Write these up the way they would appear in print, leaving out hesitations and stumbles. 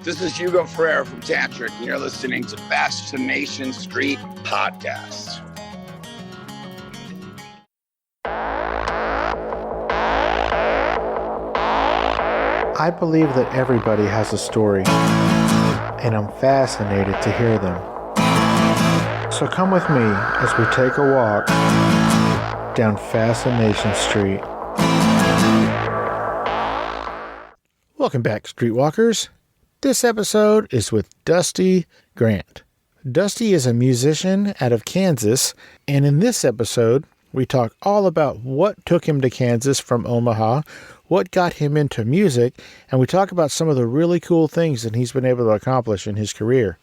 This is Hugo Frere from Tantric, and you're listening to Fascination Street podcast. I believe that everybody has a story, and I'm fascinated to hear them. So come with me as we take a walk down Fascination Street. Welcome back, Streetwalkers. This episode is with Dusty Grant. Dusty is a musician out of Kansas, and in this episode, we talk all about what took him to Kansas from Omaha, what got him into music, and we talk about some of the really cool things that he's been able to accomplish in his career.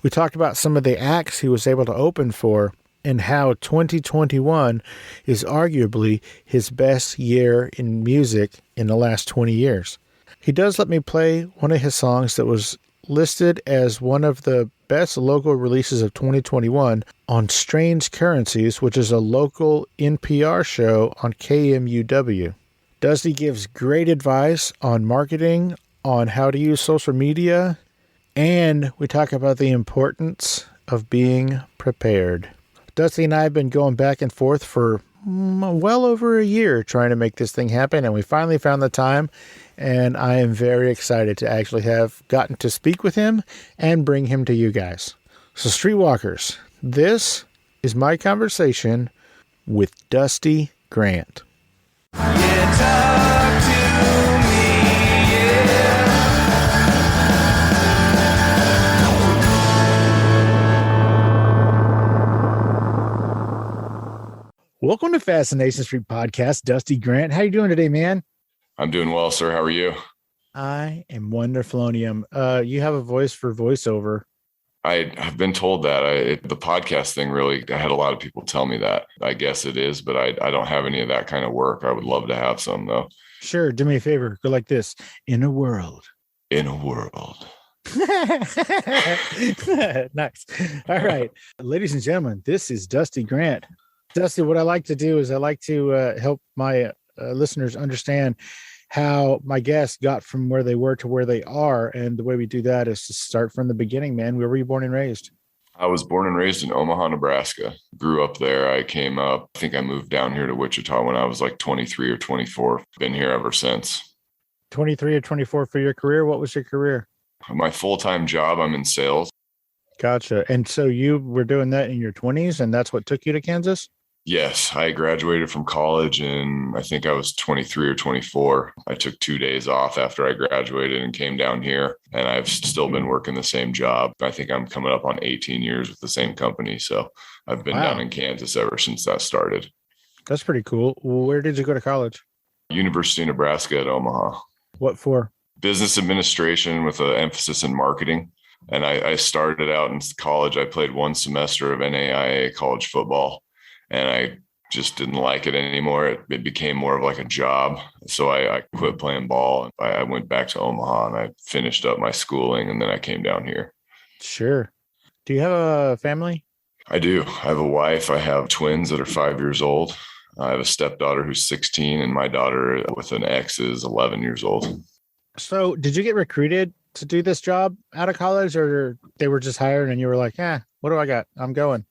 We talked about some of the acts he was able to open for and how 2021 is arguably his best year in music in the last 20 years. He does let me play one of his songs that was listed as one of the best local releases of 2021 on Strange Currencies, which is a local NPR show on KMUW. Dusty gives great advice on marketing, on how to use social media, and we talk about the importance of being prepared. Dusty and I have been going back and forth for well over a year trying to make this thing happen, and we finally found the time, and I am very excited to actually have gotten to speak with him and bring him to you guys. So Streetwalkers, this is my conversation with Dusty Grant. Yeah, talk to me, Welcome to Fascination Street Podcast, Dusty Grant. How you doing today, man? I'm doing well, sir. How are you? I am wonderfulonium. You have a voice for voiceover. I have been told that the podcast thing really, I had a lot of people tell me that. I guess it is, but I don't have any of that kind of work. I would love to have some though. Sure. Do me a favor. Go like this. In a world. In a world. Nice. All right. Ladies and gentlemen, this is Dusty Grant. Dusty, what I like to do is I like to help my listeners understand how my guests got from where they were to where they are. And the way we do that is to start from the beginning, man. Where were you born and raised? I was born and raised in Omaha, Nebraska. Grew up there. I came up, I think I moved down here to Wichita when I was like 23 or 24. Been here ever since. 23 or 24 for your career. What was your career? My full-time job, I'm in sales. Gotcha. And so you were doing that in your 20s, and that's what took you to Kansas? Yes, I graduated from college and I think I was 23 or 24. I took 2 days off after I graduated and came down here, and I've still been working the same job. I think I'm coming up on 18 years with the same company. So I've been down in Kansas ever since that started. That's pretty cool. Where did you go to college? University of Nebraska at Omaha. What for? Business administration with an emphasis in marketing. And I started out in college. I played one semester of NAIA college football, and I just didn't like it anymore. It became more of like a job. So I quit playing ball. I went back to Omaha and I finished up my schooling, and then I came down here. Sure. Do you have a family? I do. I have a wife. I have twins that are 5 years old. I have a stepdaughter who's 16, and my daughter with an ex is 11 years old. So did you get recruited to do this job out of college, or they were just hired and you were like, what do I got? I'm going.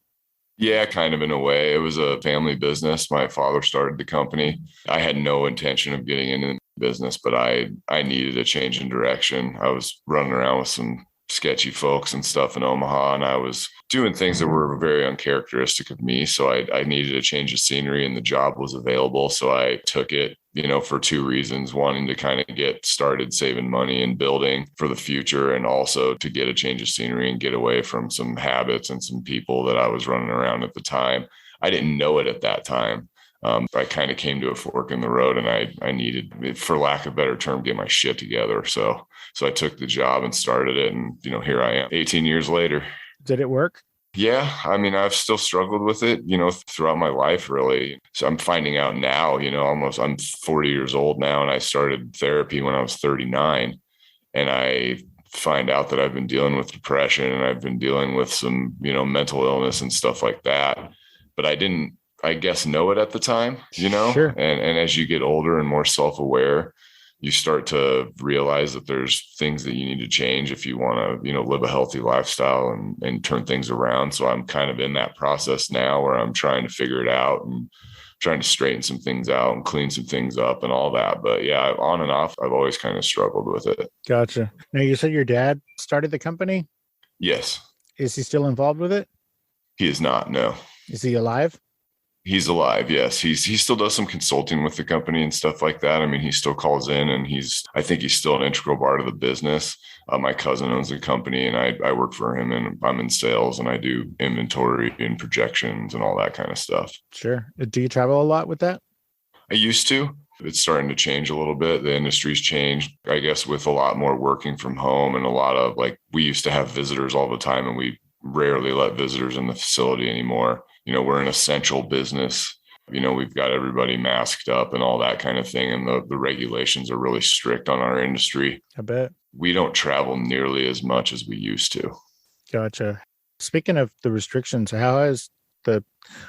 Yeah, kind of in a way. It was a family business. My father started the company. I had no intention of getting into the business, but I needed a change in direction. I was running around with some sketchy folks and stuff in Omaha, and I was doing things that were very uncharacteristic of me. So I needed a change of scenery, and the job was available. So I took it, for two reasons: wanting to kind of get started saving money and building for the future, and also to get a change of scenery and get away from some habits and some people that I was running around at the time. I didn't know it at that time. I kind of came to a fork in the road, and I needed, for lack of a better term, get my shit together. So I took the job and started it, and here I am 18 years later. Did it work? Yeah. I mean, I've still struggled with it, throughout my life, really. So I'm finding out now, I'm 40 years old now, and I started therapy when I was 39. And I find out that I've been dealing with depression, and I've been dealing with some, mental illness and stuff like that. But I didn't, I guess, know it at the time, Sure. And as you get older and more self-aware, you start to realize that there's things that you need to change if you want to, live a healthy lifestyle and turn things around. So I'm kind of in that process now where I'm trying to figure it out and trying to straighten some things out and clean some things up and all that. But yeah, on and off, I've always kind of struggled with it. Gotcha. Now, you said your dad started the company? Yes. Is he still involved with it? He is not, no. Is he alive? He's alive. Yes. He still does some consulting with the company and stuff like that. I mean, he still calls in and I think he's still an integral part of the business. My cousin owns the company and I work for him and I'm in sales and I do inventory and projections and all that kind of stuff. Sure. Do you travel a lot with that? I used to. It's starting to change a little bit. The industry's changed, I guess, with a lot more working from home and a lot of we used to have visitors all the time and we rarely let visitors in the facility anymore. We're an essential business. We've got everybody masked up and all that kind of thing. And the regulations are really strict on our industry. I bet. We don't travel nearly as much as we used to. Gotcha. Speaking of the restrictions, how has the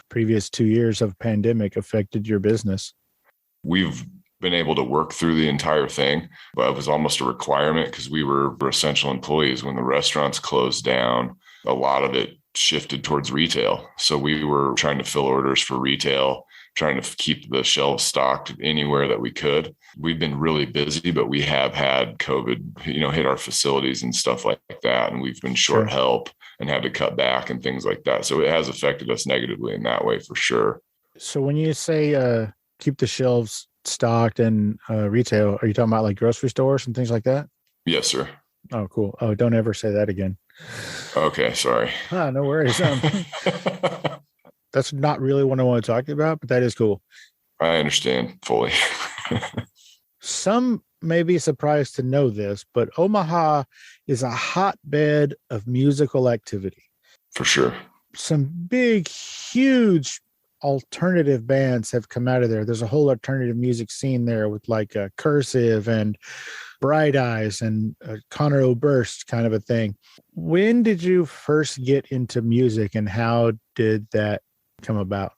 previous 2 years of pandemic affected your business? We've been able to work through the entire thing, but it was almost a requirement because we were essential employees. When the restaurants closed down, a lot of it shifted towards retail. So we were trying to fill orders for retail, trying to keep the shelves stocked anywhere that we could. We've been really busy, but we have had COVID, hit our facilities and stuff like that. And we've been short help and had to cut back and things like that. So it has affected us negatively in that way for sure. So when you say keep the shelves stocked and retail, are you talking about like grocery stores and things like that? Yes, sir. Oh, cool. Oh, don't ever say that again. Okay, sorry. No worries. That's not really what I want to talk about, but that is cool. I understand fully. Some may be surprised to know this, but Omaha is a hotbed of musical activity. For sure. Some big, huge alternative bands have come out of there. There's a whole alternative music scene there with Cursive and Bright Eyes and Connor O'Burst kind of a thing. When did you first get into music and how did that come about?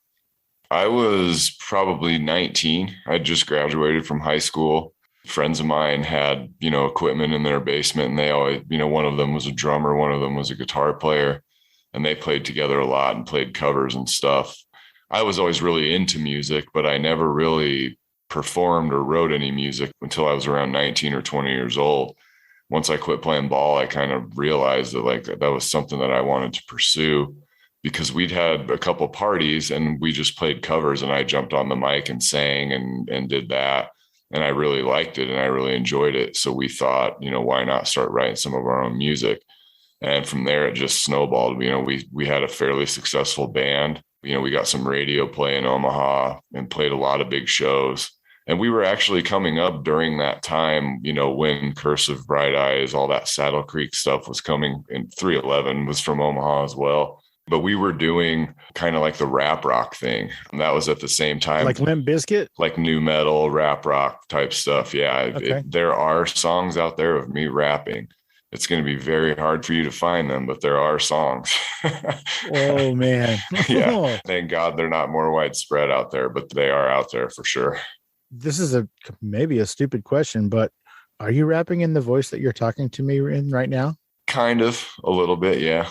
I was probably 19. I just graduated from high school. Friends of mine had, equipment in their basement and they always, one of them was a drummer, one of them was a guitar player, and they played together a lot and played covers and stuff. I was always really into music, but I never really performed or wrote any music until I was around 19 or 20 years old. Once I quit playing ball, I kind of realized that that was something that I wanted to pursue because we'd had a couple parties and we just played covers and I jumped on the mic and sang and did that. And I really liked it and I really enjoyed it. So we thought, why not start writing some of our own music? And from there, it just snowballed. We had a fairly successful band. We got some radio play in Omaha and played a lot of big shows. And we were actually coming up during that time, when Cursive, Bright Eyes, all that Saddle Creek stuff was coming, and 311 was from Omaha as well. But we were doing kind of like the rap rock thing. And that was at the same time. Like Limp Bizkit? Like new metal, rap rock type stuff. Yeah. Okay. There are songs out there of me rapping. It's going to be very hard for you to find them, but there are songs. Oh, man. Yeah. Thank God they're not more widespread out there, but they are out there for sure. This is maybe a stupid question, but are you rapping in the voice that you're talking to me in right now? Kind of, a little bit. Yeah.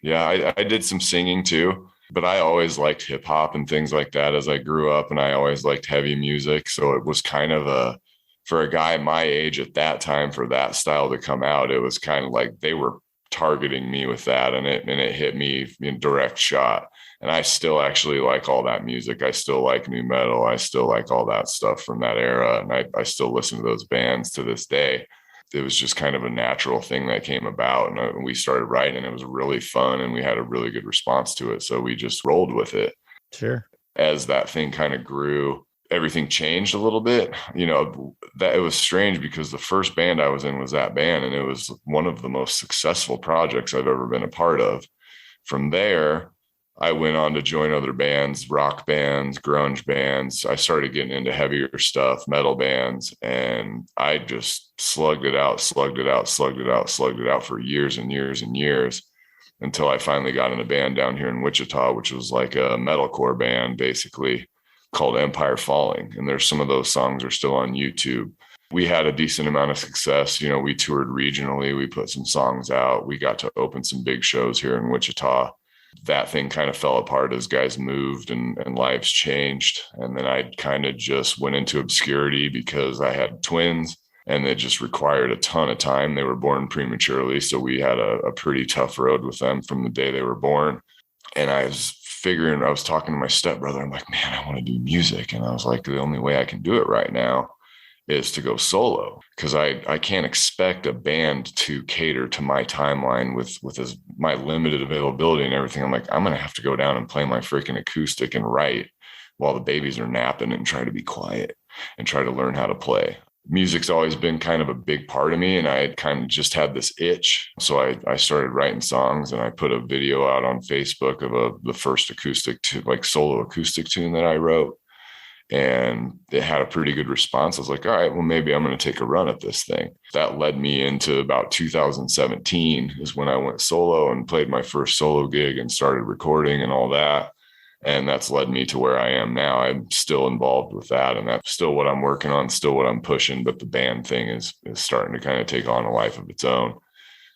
Yeah. I did some singing too, but I always liked hip hop and things like that as I grew up, and I always liked heavy music. So it was kind of for a guy my age at that time, for that style to come out, it was kind of like they were targeting me with that, and it hit me in direct shot. And I still actually like all that music. I still like new metal. I still like all that stuff from that era. And I still listen to those bands to this day. It was just kind of a natural thing that came about. And we started writing, and it was really fun. And we had a really good response to it. So we just rolled with it. Sure. As that thing kind of grew, everything changed a little bit. That it was strange because the first band I was in was that band. And it was one of the most successful projects I've ever been a part of. From there, I went on to join other bands, rock bands, grunge bands. I started getting into heavier stuff, metal bands, and I just slugged it out for years and years and years until I finally got in a band down here in Wichita, which was like a metalcore band, basically, called Empire Falling. And there's some of those songs are still on YouTube. We had a decent amount of success. You know, we toured regionally. We put some songs out. We got to open some big shows here in Wichita. That thing kind of fell apart as guys moved and lives changed. And then I kind of just went into obscurity because I had twins and they just required a ton of time. They were born prematurely. So we had a pretty tough road with them from the day they were born. And I was talking to my stepbrother. I'm like, man, I want to do music. And I was like, the only way I can do it right now is to go solo, because I can't expect a band to cater to my timeline with my limited availability and everything. I'm like, I'm going to have to go down and play my freaking acoustic and write while the babies are napping and try to be quiet and try to learn how to play. Music's always been kind of a big part of me, and I kind of just had this itch. So I started writing songs, and I put a video out on Facebook of the first solo acoustic tune that I wrote. And it had a pretty good response. I was like, all right, well, maybe I'm going to take a run at this thing. That led me into about 2017 is when I went solo and played my first solo gig and started recording and all that. And that's led me to where I am now. I'm still involved with that. And that's still what I'm working on, still what I'm pushing. But the band thing is starting to kind of take on a life of its own.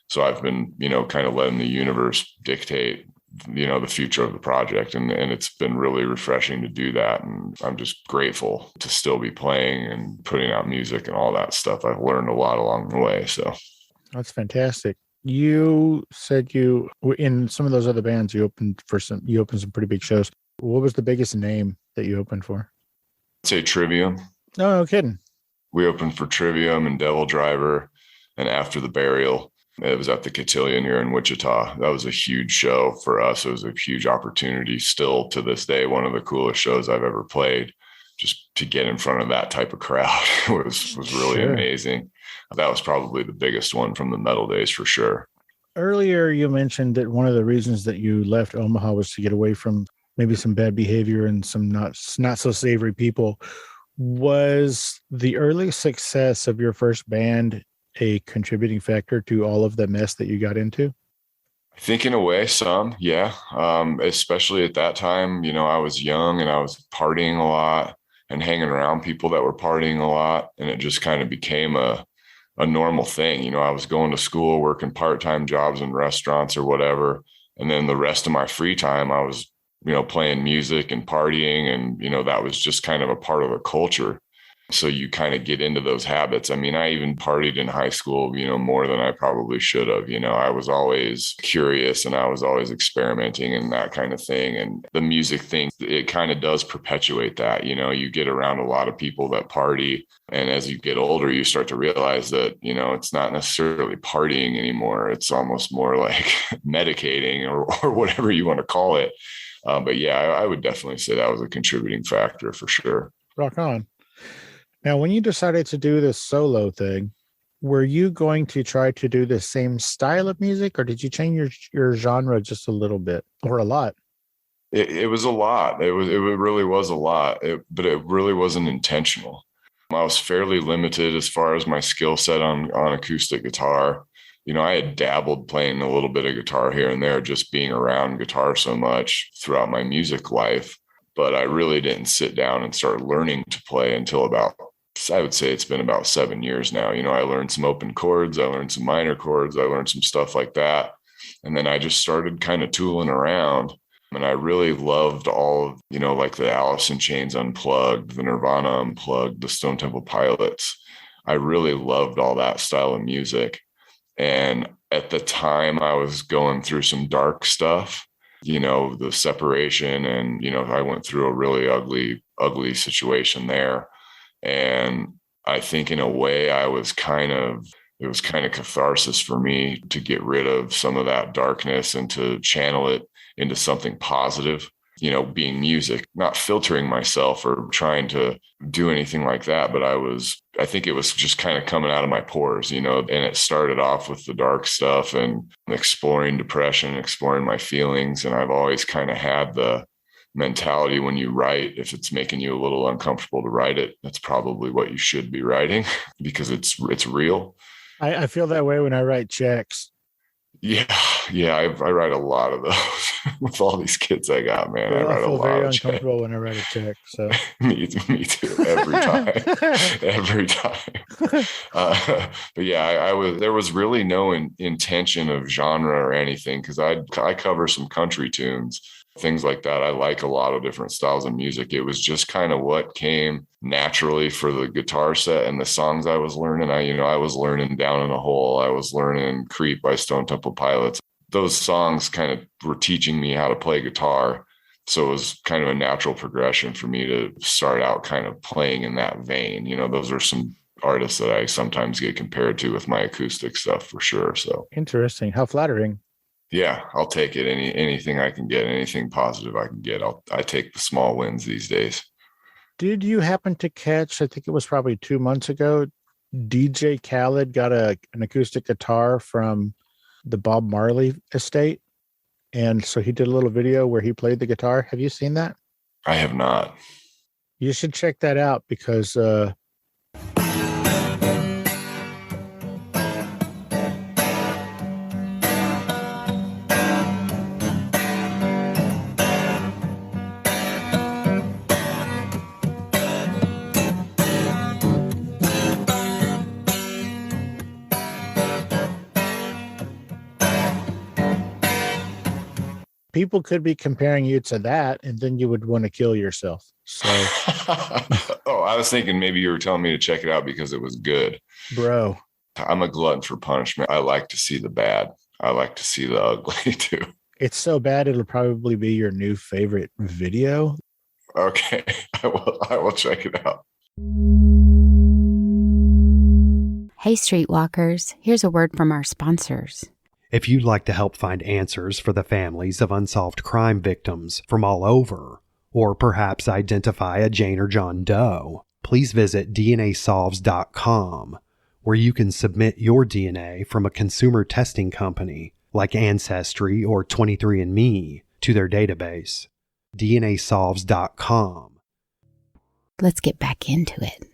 So I've been, kind of letting the universe dictate the future of the project. And it's been really refreshing to do that. And I'm just grateful to still be playing and putting out music and all that stuff. I've learned a lot along the way. So that's fantastic. You said you, in some of those other bands, you opened some pretty big shows. What was the biggest name that you opened for? I'd say Trivium. No kidding. We opened for Trivium and Devil Driver and After the Burial. It was at the Cotillion here in Wichita. That was a huge show for us. It was a huge opportunity. Still to this day, one of the coolest shows I've ever played. Just to get in front of that type of crowd was really amazing. That was probably the biggest one from the metal days for sure. Earlier, you mentioned that one of the reasons that you left Omaha was to get away from maybe some bad behavior and some not so savory people. Was the early success of your first band a contributing factor to all of the mess that you got into? I think in a way, some, yeah. Especially at that time, I was young and I was partying a lot and hanging around people that were partying a lot. And it just kind of became a normal thing. I was going to school, working part-time jobs in restaurants or whatever. And then the rest of my free time, I was, playing music and partying. And, that was just kind of a part of the culture. So you kind of get into those habits. I mean, I even partied in high school, more than I probably should have. I was always curious and I was always experimenting and that kind of thing. And the music thing, it kind of does perpetuate that. You get around a lot of people that party. And as you get older, you start to realize that, it's not necessarily partying anymore. It's almost more like medicating or whatever you want to call it. But yeah, I would definitely say that was a contributing factor for sure. Rock on. Now, when you decided to do this solo thing, were you going to try to do the same style of music, or did you change your genre just a little bit or a lot? It was a lot. It really was a lot, but it really wasn't intentional. I was fairly limited as far as my skill set on acoustic guitar. I had dabbled playing a little bit of guitar here and there, just being around guitar so much throughout my music life. But I really didn't sit down and start learning to play until I would say it's been about 7 years now. I learned some open chords, I learned some minor chords, I learned some stuff like that. And then I just started kind of tooling around. And I really loved all of, like the Alice in Chains Unplugged, the Nirvana Unplugged, the Stone Temple Pilots. I really loved all that style of music. And at the time I was going through some dark stuff, the separation, and, I went through a really ugly situation there. And I think in a way it was kind of catharsis for me to get rid of some of that darkness and to channel it into something positive, being music, not filtering myself or trying to do anything like that. But I think it was just kind of coming out of my pores, and it started off with the dark stuff and exploring depression, exploring my feelings. And I've always kind of had the mentality when you write, if it's making you a little uncomfortable to write it, that's probably what you should be writing because it's real. I feel that way when I write checks. Yeah. I write a lot of those with all these kids I got, man. Well, I I write a feel lot very of checks. uncomfortable when I write a check. So Me too. Every time, every time. But yeah, I was. There was really no intention of genre or anything because I cover some country tunes, things like that. I like a lot of different styles of music. It was just kind of what came naturally for the guitar set and the songs I was learning. I was learning Down in a Hole. I was learning Creep by Stone Temple Pilots. Those songs kind of were teaching me how to play guitar. So it was kind of a natural progression for me to start out kind of playing in that vein. Those are some artists that I sometimes get compared to with my acoustic stuff for sure. So interesting. How flattering. yeah, I'll take it. Anything I can get, anything positive I can get. I take the small wins these days. Did you happen to catch, I think it was probably 2 months ago, DJ Khaled got an acoustic guitar from the Bob Marley estate? And so he did a little video where he played the guitar. Have you seen that? I have not. You should check that out because people could be comparing you to that, and then you would want to kill yourself. So, oh, I was thinking maybe you were telling me to check it out because it was good. bro, I'm a glutton for punishment. I like to see the bad. I like to see the ugly too. it's so bad it'll probably be your new favorite video. Okay, I will check it out. Hey, Streetwalkers, here's a word from our sponsors. If you'd like to help find answers for the families of unsolved crime victims from all over, or perhaps identify a Jane or John Doe, please visit DNAsolves.com, where you can submit your DNA from a consumer testing company like Ancestry or 23andMe to their database. DNAsolves.com. Let's get back into it.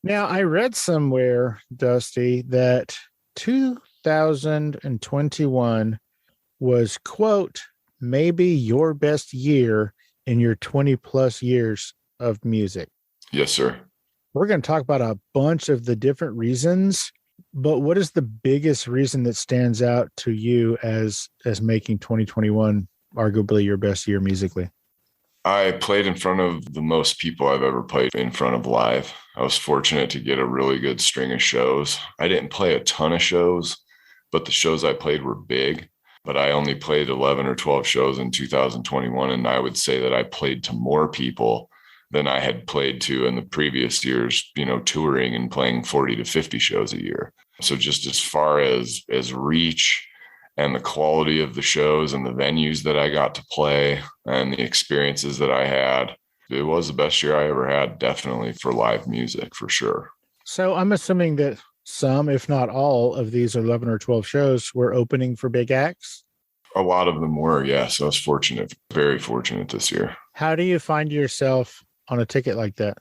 Now, I read somewhere, Dusty, that 2021 was, quote, maybe your best year in your 20 plus years of music. Yes, sir. We're going to talk about a bunch of the different reasons, but what is the biggest reason that stands out to you as making 2021 arguably your best year musically? I played in front of the most people I've ever played in front of live. I was fortunate to get a really good string of shows. I didn't play a ton of shows, but the shows I played were big. But I only played 11 or 12 shows in 2021. And I would say that I played to more people than I had played to in the previous years, touring and playing 40 to 50 shows a year. So just as far as reach and the quality of the shows and the venues that I got to play and the experiences that I had, it was the best year I ever had, definitely for live music, for sure. So I'm assuming that some, if not all, of these 11 or 12 shows were opening for big acts? A lot of them were, yes. I was fortunate, very fortunate this year. How do you find yourself on a ticket like that?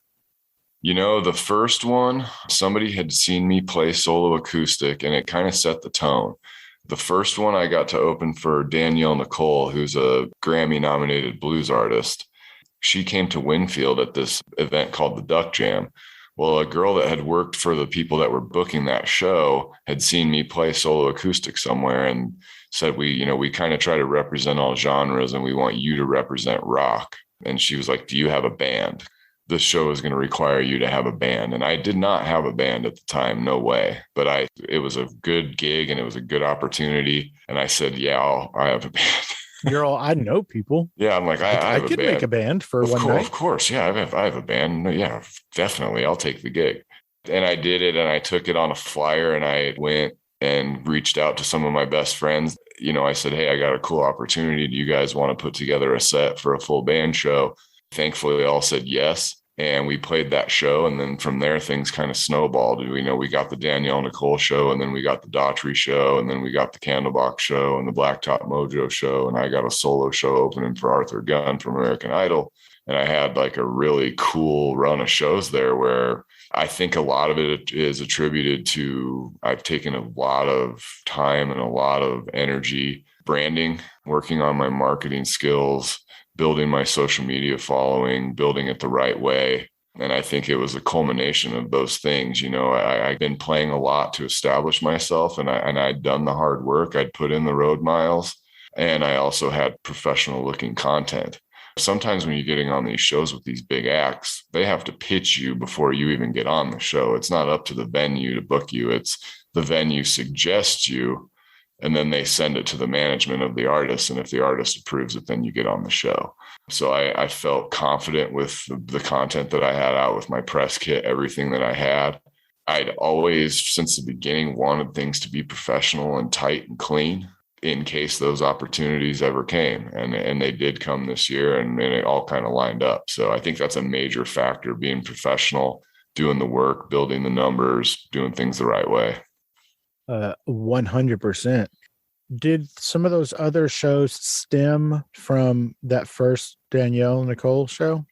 The first one, somebody had seen me play solo acoustic and it kind of set the tone. The first one I got to open for Danielle Nicole, who's a Grammy-nominated blues artist. She came to Winfield at this event called the Duck Jam. Well, a girl that had worked for the people that were booking that show had seen me play solo acoustic somewhere and said, we kind of try to represent all genres and we want you to represent rock. And she was like, do you have a band? This show is going to require you to have a band. And I did not have a band at the time. No way. But it was a good gig and it was a good opportunity. And I said, yeah, I have a band. Girl, I know people. Yeah. I'm like, I could make a band for one night. Of course. Yeah. I have a band. No, yeah, definitely. I'll take the gig. And I did it and I took it on a flyer and I went and reached out to some of my best friends. I said, hey, I got a cool opportunity. Do you guys want to put together a set for a full band show? Thankfully, they all said yes. And we played that show. And then from there, things kind of snowballed. We got the Danielle Nicole show, and then we got the Daughtry show, and then we got the Candlebox show and the Blacktop Mojo show. And I got a solo show opening for Arthur Gunn from American Idol. And I had like a really cool run of shows there where I think a lot of it is attributed to I've taken a lot of time and a lot of energy branding, working on my marketing skills, building my social media following, building it the right way. And I think it was a culmination of those things. I've been playing a lot to establish myself, and I'd done the hard work. I'd put in the road miles, and I also had professional looking content. Sometimes when you're getting on these shows with these big acts, they have to pitch you before you even get on the show. It's not up to the venue to book you. It's the venue suggests you, and then they send it to the management of the artist. And if the artist approves it, then you get on the show. So I felt confident with the content that I had out with my press kit, everything that I had. I'd always, since the beginning, wanted things to be professional and tight and clean in case those opportunities ever came. And they did come this year, and it all kind of lined up. So I think that's a major factor, being professional, doing the work, building the numbers, doing things the right way. 100%. Did some of those other shows stem from that first Danielle Nicole show?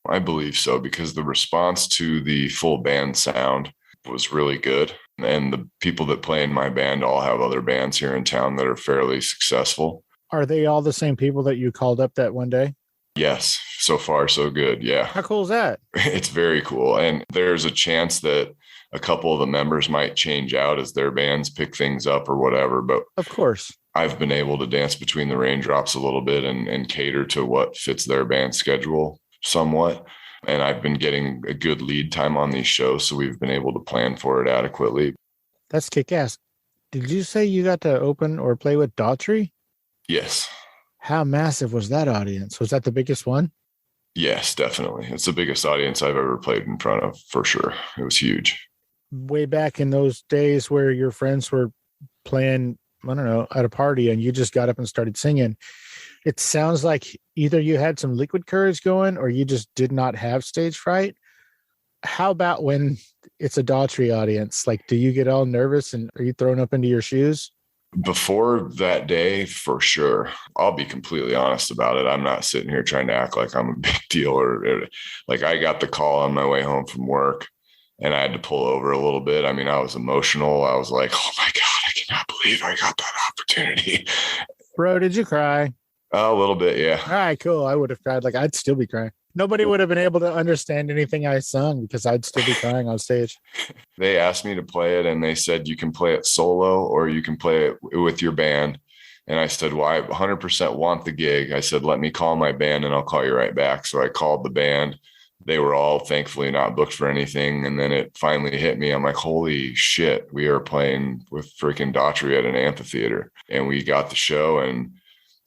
I believe so, because the response to the full band sound was really good. And the people that play in my band all have other bands here in town that are fairly successful. Are they all the same people that you called up that one day? Yes. So far, so good. Yeah. How cool is that? It's very cool. And there's a chance that a couple of the members might change out as their bands pick things up or whatever. But of course, I've been able to dance between the raindrops a little bit and cater to what fits their band schedule somewhat. And I've been getting a good lead time on these shows, so we've been able to plan for it adequately. That's kick-ass. Did you say you got to open or play with Daughtry? Yes. How massive was that audience? Was that the biggest one? Yes, definitely. It's the biggest audience I've ever played in front of, for sure. It was huge. Way back in those days where your friends were playing, I don't know, at a party and you just got up and started singing, it sounds like either you had some liquid courage going or you just did not have stage fright. How about when it's a Daughtry audience? Like, do you get all nervous and are you thrown up into your shoes? Before that day, for sure. I'll be completely honest about it. I'm not sitting here trying to act like I'm a big deal or like I got the call on my way home from work and I had to pull over a little bit. I mean, I was emotional. I was like, oh my God, I cannot believe I got that opportunity. Bro, did you cry? A little bit, yeah. All right, cool. I would have cried. Like, I'd still be crying. Nobody would have been able to understand anything I sung because I'd still be crying on stage. They asked me to play it and they said, you can play it solo or you can play it with your band. And I said, well, I 100% want the gig. I said, let me call my band and I'll call you right back. So I called the band. They were all thankfully not booked for anything. And then it finally hit me. I'm like, holy shit, we are playing with freaking Daughtry at an amphitheater. And we got the show. And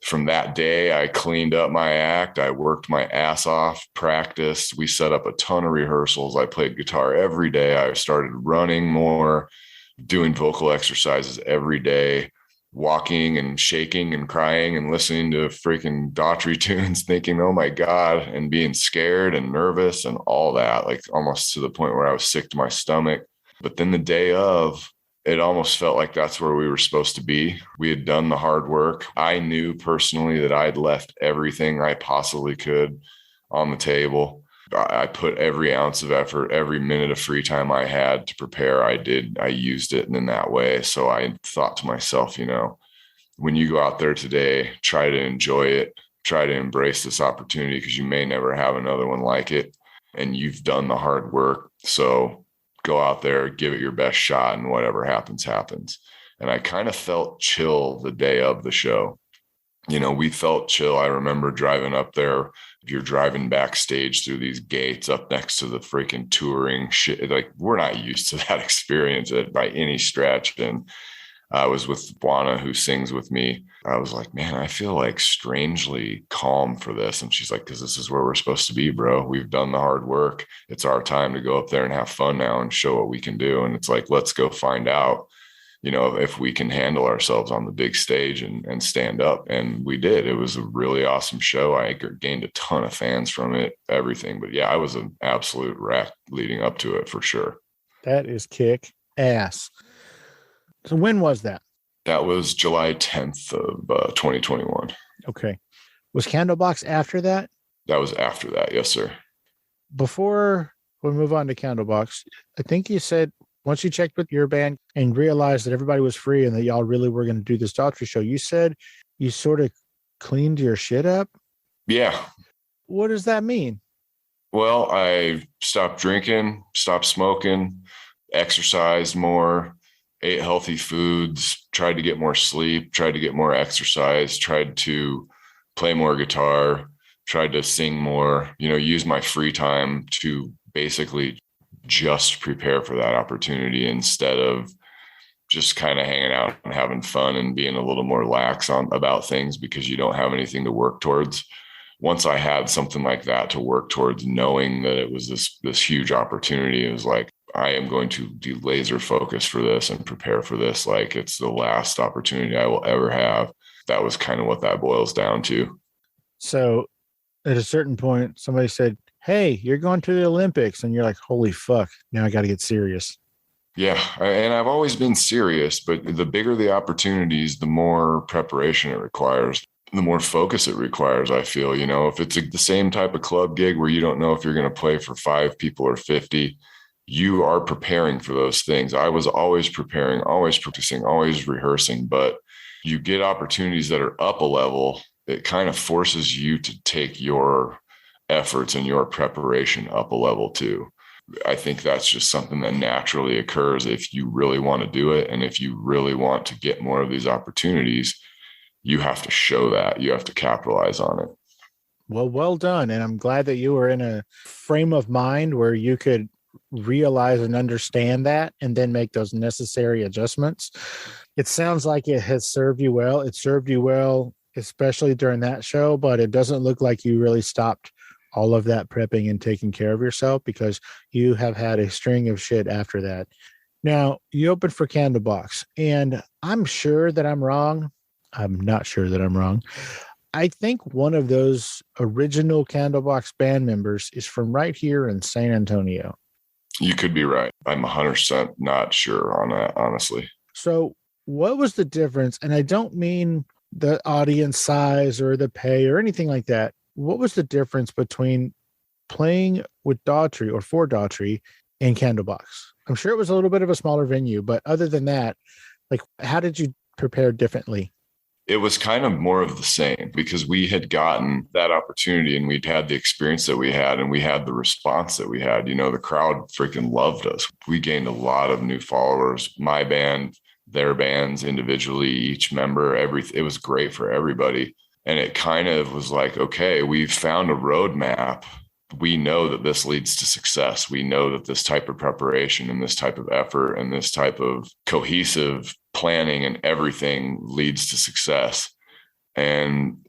from that day, I cleaned up my act. I worked my ass off, practiced. We set up a ton of rehearsals. I played guitar every day. I started running more, doing vocal exercises every day, walking and shaking and crying and listening to freaking Daughtry tunes, thinking, oh my God, and being scared and nervous and all that, like almost to the point where I was sick to my stomach. But then the day of, it almost felt like that's where we were supposed to be. We had done the hard work. I knew personally that I'd left everything I possibly could on the table. I put every ounce of effort, every minute of free time I had to prepare. I used it in that way. So I thought to myself, when you go out there today, try to enjoy it, try to embrace this opportunity because you may never have another one like it. And you've done the hard work. So go out there, give it your best shot, and whatever happens, happens. And I kind of felt chill the day of the show. We felt chill. I remember driving up there. You're driving backstage through these gates up next to the freaking touring shit. Like, we're not used to that experience by any stretch. And I was with Juana, who sings with me. I was like, man, I feel like strangely calm for this. And she's like, because this is where we're supposed to be, bro. We've done the hard work. It's our time to go up there and have fun now and show what we can do. And it's like, let's go find out, if we can handle ourselves on the big stage and stand up. And we did. It was a really awesome show. I gained a ton of fans from it, everything. But yeah, I was an absolute wreck leading up to it for sure. That is kick ass. So when was that? That was July 10th of 2021. Okay. Was Candlebox after that? That was after that. Yes, sir. Before we'll move on to Candlebox. I think you said once you checked with your band and realized that everybody was free and that y'all really were going to do this Daughtry show, you said you sort of cleaned your shit up. Yeah. What does that mean? Well, I stopped drinking, stopped smoking, exercised more, ate healthy foods, tried to get more sleep, tried to get more exercise, tried to play more guitar, tried to sing more, use my free time to basically just prepare for that opportunity instead of just kind of hanging out and having fun and being a little more lax about things because you don't have anything to work towards. Once I had something like that to work towards, knowing that it was this huge opportunity, it was like, I am going to be laser focused for this and prepare for this. Like it's the last opportunity I will ever have. That was kind of what that boils down to. So at a certain point, somebody said, hey, you're going to the Olympics. And you're like, holy fuck, now I got to get serious. Yeah. And I've always been serious, but the bigger the opportunities, the more preparation it requires, the more focus it requires. I feel, if it's the same type of club gig where you don't know if you're going to play for 5 people or 50, you are preparing for those things. I was always preparing, always practicing, always rehearsing, but you get opportunities that are up a level. It kind of forces you to take your efforts and your preparation up a level too. I think that's just something that naturally occurs if you really want to do it. And if you really want to get more of these opportunities, you have to show that. You have to capitalize on it. Well done. And I'm glad that you were in a frame of mind where you could realize and understand that and then make those necessary adjustments. It sounds like it has served you well. It served you well, especially during that show, but it doesn't look like you really stopped all of that prepping and taking care of yourself because you have had a string of shit after that. Now, you opened for Candlebox, and I'm sure that I'm wrong. I'm not sure that I'm wrong. I think one of those original Candlebox band members is from right here in San Antonio. You could be right. I'm 100% not sure on that, honestly. So what was the difference? And I don't mean the audience size or the pay or anything like that. What was the difference between playing with Daughtry or for Daughtry and Candlebox? I'm sure it was a little bit of a smaller venue, but other than that, like, how did you prepare differently? It was kind of more of the same because we had gotten that opportunity and we'd had the experience that we had and we had the response that we had. The crowd freaking loved us. We gained a lot of new followers, my band, their bands individually, each member, it was great for everybody. And it kind of was like, okay, we've found a roadmap. We know that this leads to success. We know that this type of preparation and this type of effort and this type of cohesive planning and everything leads to success. And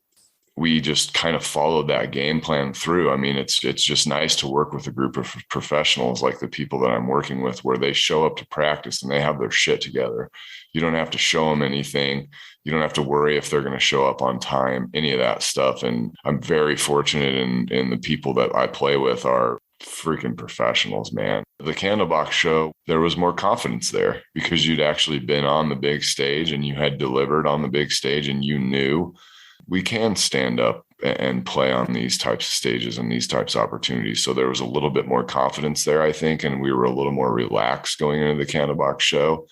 we just kind of followed that game plan through. I mean, it's just nice to work with a group of professionals like the people that I'm working with, where they show up to practice and they have their shit together. You don't have to show them anything. You don't have to worry if they're going to show up on time, any of that stuff. And I'm very fortunate in the people that I play with are freaking professionals, man. The Candlebox show, there was more confidence there because you'd actually been on the big stage and you had delivered on the big stage and you knew we can stand up and play on these types of stages and these types of opportunities. So there was a little bit more confidence there, I think, and we were a little more relaxed going into the Candlebox show,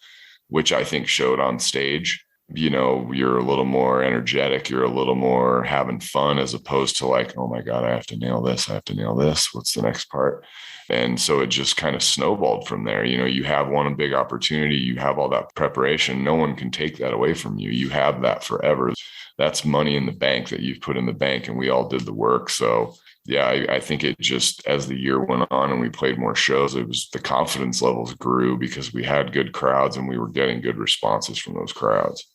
which I think showed on stage. You're a little more energetic. You're a little more having fun as opposed to like, oh my God, I have to nail this. I have to nail this. What's the next part? And so it just kind of snowballed from there. You have one big opportunity. You have all that preparation. No one can take that away from you. You have that forever. That's money in the bank that you've put in the bank, and we all did the work. So yeah, I think it just, as the year went on and we played more shows, it was the confidence levels grew because we had good crowds and we were getting good responses from those crowds.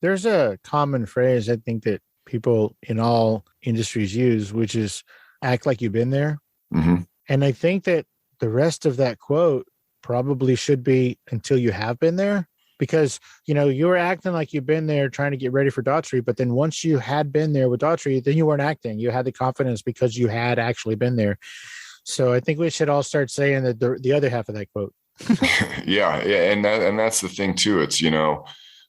There's a common phrase I think that people in all industries use, which is act like you've been there. Mm-hmm. And I think that the rest of that quote probably should be until you have been there, because, you were acting like you've been there trying to get ready for Daughtry. But then once you had been there with Daughtry, then you weren't acting. You had the confidence because you had actually been there. So I think we should all start saying that the other half of that quote. Yeah. And that's the thing too. It's,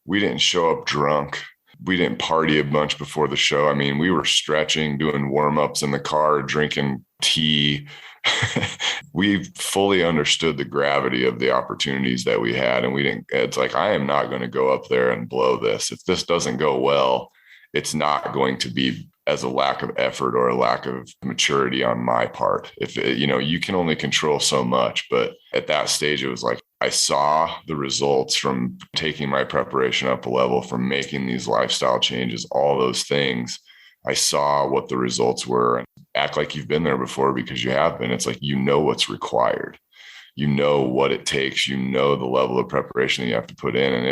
we didn't show up drunk. We didn't party a bunch before the show. I mean, we were stretching, doing warm-ups in the car, drinking tea. We fully understood the gravity of the opportunities that we had. And it's like, I am not going to go up there and blow this. If this doesn't go well, it's not going to be as a lack of effort or a lack of maturity on my part. You can only control so much, but at that stage, it was like, I saw the results from taking my preparation up a level, from making these lifestyle changes, all those things. I saw what the results were, and act like you've been there before, because you have been. It's like, what's required, what it takes, the level of preparation that you have to put in. And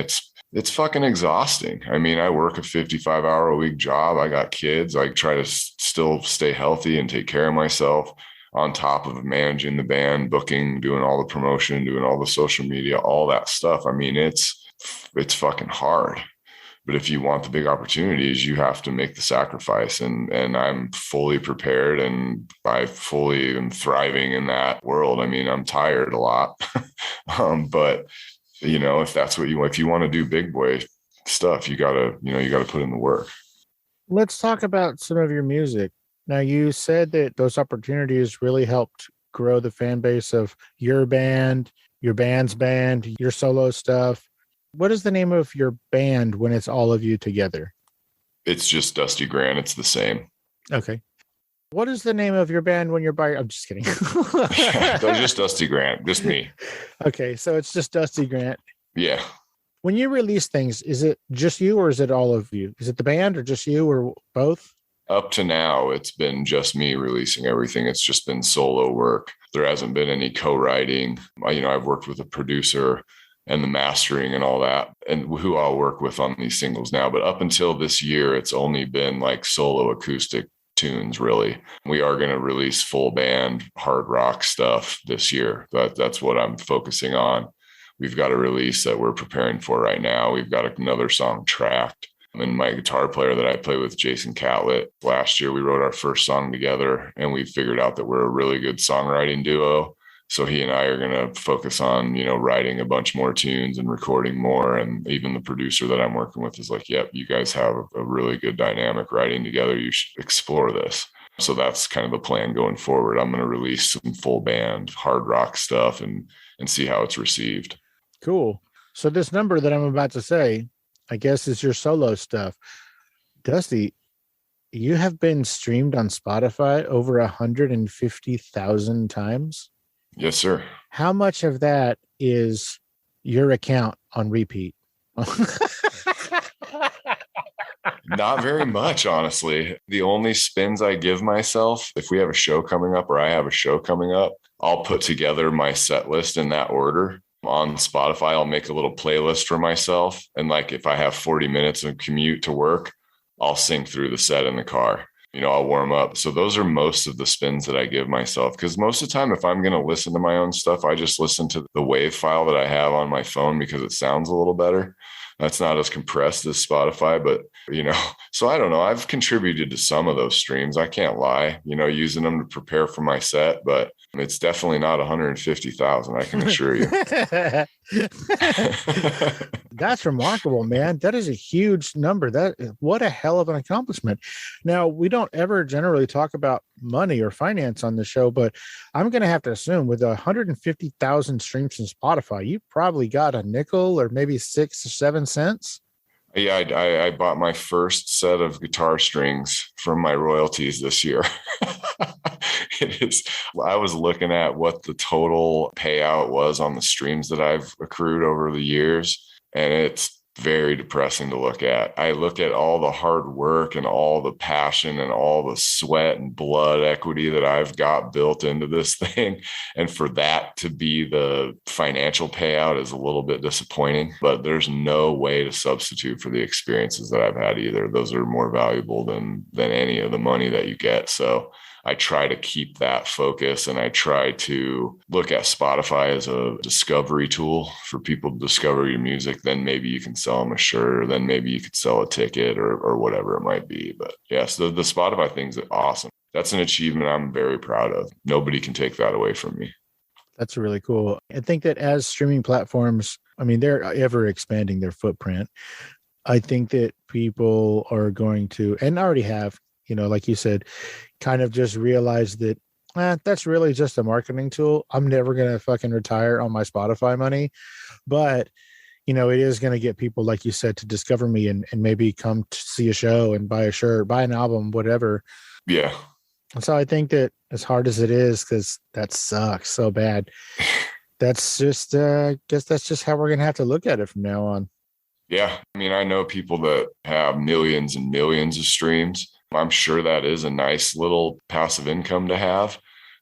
it's fucking exhausting. I mean, I work a 55-hour-a-week job. I got kids. I try to still stay healthy and take care of myself on top of managing the band, booking, doing all the promotion, doing all the social media, all that stuff. I mean, it's fucking hard. But if you want the big opportunities, you have to make the sacrifice. And I'm fully prepared, and I fully am thriving in that world. I mean, I'm tired a lot, but if that's what if you want to do big boy stuff, you gotta put in the work. Let's talk about some of your music. Now, you said that those opportunities really helped grow the fan base of your band, your band's band, your solo stuff. What is the name of your band when it's all of you together? It's just Dusty Grant. It's the same. Okay. What is the name of your band when you're by? I'm just kidding. They're just Dusty Grant, just me. Okay, so it's just Dusty Grant. Yeah. When you release things, is it just you or is it all of you? Is it the band or just you or both? Up to now, it's been just me releasing everything. It's just been solo work. There hasn't been any co-writing. I've worked with a producer and the mastering and all that, and who I'll work with on these singles now. But up until this year, it's only been like solo acoustic tunes, really. We are going to release full band hard rock stuff this year. That's what I'm focusing on. We've got a release that we're preparing for right now. We've got another song tracked. And my guitar player that I play with, Jason Khaled, last year we wrote our first song together, and we figured out that we're a really good songwriting duo. So he and I are going to focus on, writing a bunch more tunes and recording more. And even the producer that I'm working with is like, yep, you guys have a really good dynamic writing together. You should explore this. So that's kind of the plan going forward. I'm going to release some full band hard rock stuff and see how it's received. Cool. So this number that I'm about to say, I guess, is your solo stuff. Dusty, you have been streamed on Spotify over 150,000 times. Yes, sir. How much of that is your account on repeat? Not very much, honestly. The only spins I give myself, if we have a show coming up or I have a show coming up, I'll put together my set list in that order. On Spotify, I'll make a little playlist for myself. And like, if I have 40 minutes of commute to work, I'll sync through the set in the car. I'll warm up. So those are most of the spins that I give myself. Because most of the time, if I'm going to listen to my own stuff, I just listen to the WAV file that I have on my phone because it sounds a little better. That's not as compressed as Spotify, but, so I don't know. I've contributed to some of those streams. I can't lie, using them to prepare for my set, but it's definitely not 150,000. I can assure you. That's remarkable, man. That is a huge number. What a hell of an accomplishment. Now, we don't ever generally talk about money or finance on the show, but I'm going to have to assume with 150,000 streams from Spotify, you probably got a nickel or maybe 6 or 7 cents. Yeah, I bought my first set of guitar strings from my royalties this year. I was looking at what the total payout was on the streams that I've accrued over the years, and it's very depressing to look at. I look at all the hard work and all the passion and all the sweat and blood equity that I've got built into this thing. And for that to be the financial payout is a little bit disappointing, but there's no way to substitute for the experiences that I've had either. Those are more valuable than any of the money that you get. So I try to keep that focus, and I try to look at Spotify as a discovery tool for people to discover your music. Then maybe you can sell them a shirt, or then maybe you could sell a ticket or whatever it might be. But yes, the Spotify thing's awesome. That's an achievement I'm very proud of. Nobody can take that away from me. That's really cool. I think that as streaming platforms, they're ever expanding their footprint. I think that people are going to, and already have, like you said, kind of just realize that that's really just a marketing tool. I'm never going to fucking retire on my Spotify money, but it is going to get people, like you said, to discover me and maybe come to see a show and buy a shirt, buy an album, whatever. Yeah. And so I think that as hard as it is, because that sucks so bad, that's just, I guess that's just how we're going to have to look at it from now on. Yeah. I mean, I know people that have millions and millions of streams. I'm sure that is a nice little passive income to have,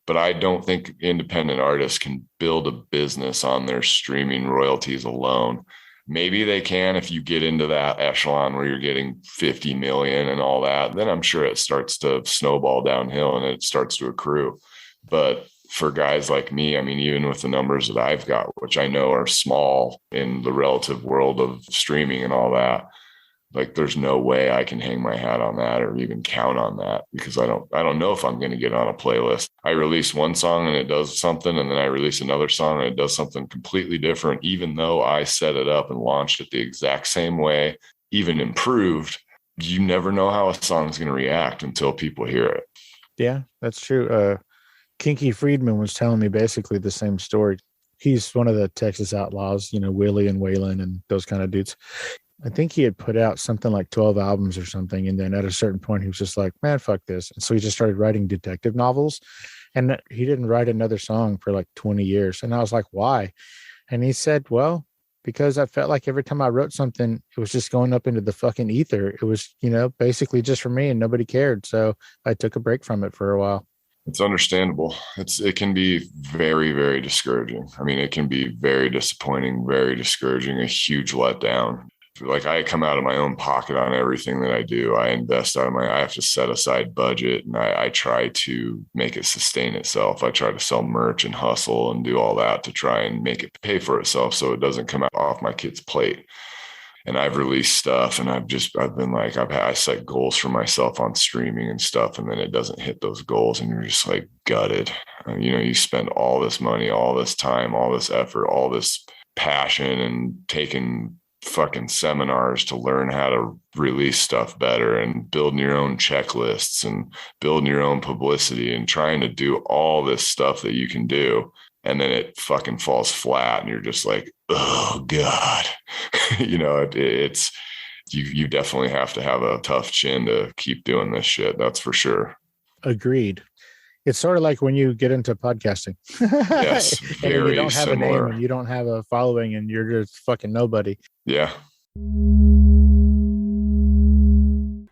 but I don't think independent artists can build a business on their streaming royalties alone. Maybe they can if you get into that echelon where you're getting 50 million and all that. Then I'm sure it starts to snowball downhill and it starts to accrue. But for guys like me, I mean, even with the numbers that I've got, which I know are small in the relative world of streaming and all that, like there's no way I can hang my hat on that or even count on that, because I don't know if I'm going to get on a playlist. I release one song and it does something, and then I release another song and it does something completely different, even though I set it up and launched it the exact same way, even improved. You never know how a song is going to react until people hear it. Yeah, that's true. Kinky Friedman was telling me basically the same story. He's one of the Texas Outlaws, Willie and Waylon and those kind of dudes. I think he had put out something like 12 albums or something. And then at a certain point, he was just like, man, fuck this. And so he just started writing detective novels. And he didn't write another song for like 20 years. And I was like, why? And he said, well, because I felt like every time I wrote something, it was just going up into the fucking ether. It was, basically just for me and nobody cared. So I took a break from it for a while. It's understandable. It can be very, very discouraging. I mean, it can be very disappointing, very discouraging, a huge letdown. Like I come out of my own pocket on everything that I do. I invest I have to set aside budget, and I try to make it sustain itself. I try to sell merch and hustle and do all that to try and make it pay for itself so it doesn't come out off my kid's plate. And I've released stuff, and I've been like, I set goals for myself on streaming and stuff, and then it doesn't hit those goals, and you're just like gutted. You spend all this money, all this time, all this effort, all this passion, and taking fucking seminars to learn how to release stuff better and building your own checklists and building your own publicity and trying to do all this stuff that you can do. And then it fucking falls flat and you're just like, oh God, it's, you definitely have to have a tough chin to keep doing this shit. That's for sure. Agreed. It's sort of like when you get into podcasting. Yes, very and you don't have similar. a name and you don't have a following and you're just fucking nobody. Yeah.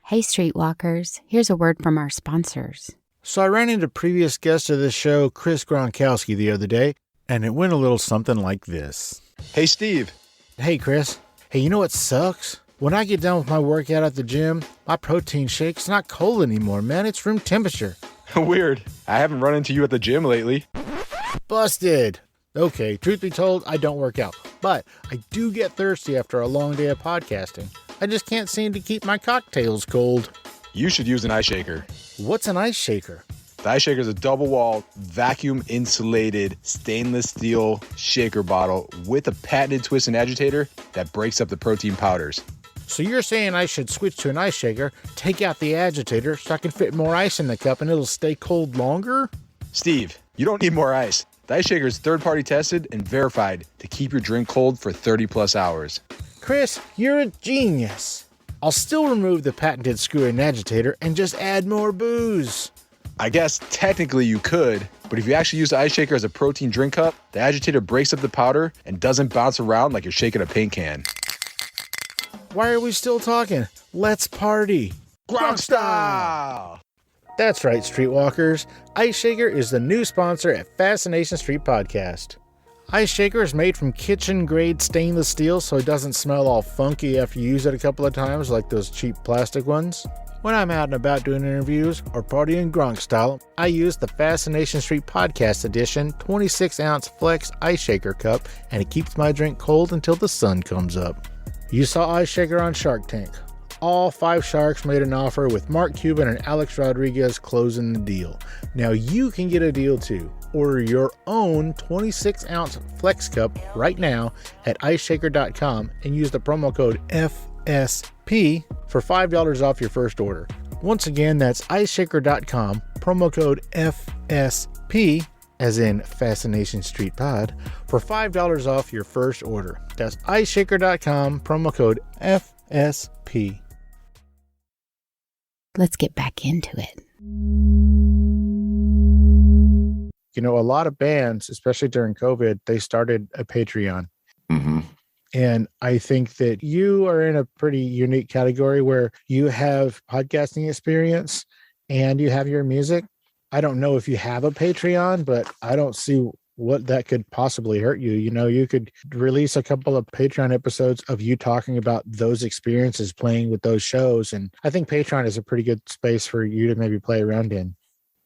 Hey, Streetwalkers, here's a word from our sponsors. So I ran into previous guest of this show, Chris Gronkowski, the other day, and it went a little something like this. Hey, Steve. Hey, Chris. Hey, you know what sucks? When I get done with my workout at the gym, my protein shake's not cold anymore, man. It's room temperature. Weird. I haven't run into you at the gym lately. Busted. Okay, truth be told, I don't work out, but I do get thirsty after a long day of podcasting. I just can't seem to keep my cocktails cold. You should use an ice shaker. What's an ice shaker? The ice shaker is a double-walled, vacuum-insulated stainless steel shaker bottle with a patented twist and agitator that breaks up the protein powders. So you're saying I should switch to an ice shaker, take out the agitator so I can fit more ice in the cup and it'll stay cold longer? Steve, you don't need more ice. The ice shaker is third-party tested and verified to keep your drink cold for 30-plus hours. Chris, you're a genius. I'll still remove the patented screw and agitator and just add more booze. I guess technically you could, but if you actually use the ice shaker as a protein drink cup, the agitator breaks up the powder and doesn't bounce around like you're shaking a paint can. Why are we still talking? Let's party. Gronk style! That's right, Streetwalkers. Ice Shaker is the new sponsor at Fascination Street Podcast. Ice Shaker is made from kitchen-grade stainless steel so it doesn't smell all funky after you use it a couple of times like those cheap plastic ones. When I'm out and about doing interviews or partying Gronk style, I use the Fascination Street Podcast Edition 26-ounce Flex Ice Shaker cup, and it keeps my drink cold until the sun comes up. You saw Ice Shaker on Shark Tank. All 5 sharks made an offer with Mark Cuban and Alex Rodriguez closing the deal. Now you can get a deal too. Order your own 26-ounce Flex Cup right now at iceshaker.com and use the promo code FSP for $5 off your first order. Once again, that's iceshaker.com, promo code FSP P as in Fascination Street Pod for $5 off your first order. That's iceshaker.com, promo code FSP. Let's get back into it. You know, a lot of bands, especially during COVID, they started a Patreon. Mm-hmm. And I think that you are in a pretty unique category where you have podcasting experience and you have your music. I don't know if you have a Patreon, but I don't see what that could possibly hurt you. You know, you could release a couple of Patreon episodes of you talking about those experiences playing with those shows. And I think Patreon is a pretty good space for you to maybe play around in.